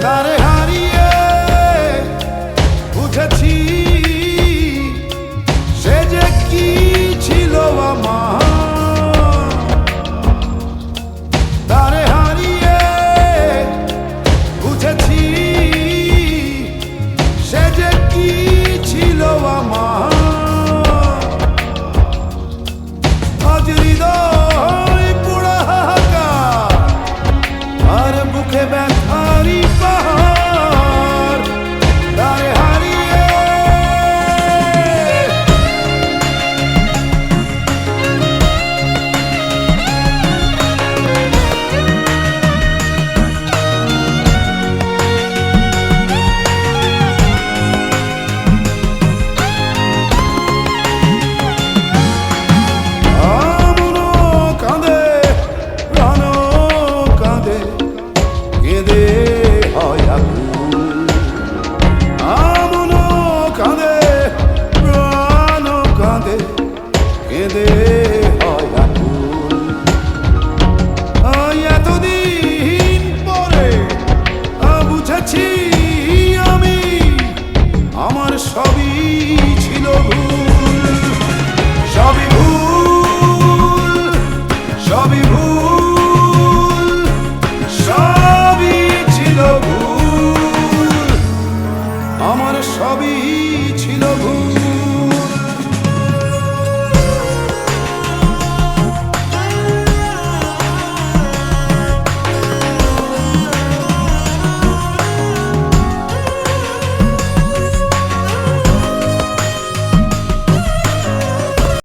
তারে হারিয়ে বুঝেছি সে যে কি ছিল আমার। তারে হারিয়ে বুঝেছি সে যে কি ছিল আমার। আজ হৃদয় পোড়া হাহাকার আর বুকে ব্যথারি পাহাড়। তারে হারিয়ে আমনো কাঁদে প্রাণও কাঁদে কেঁদে হয় আকুল।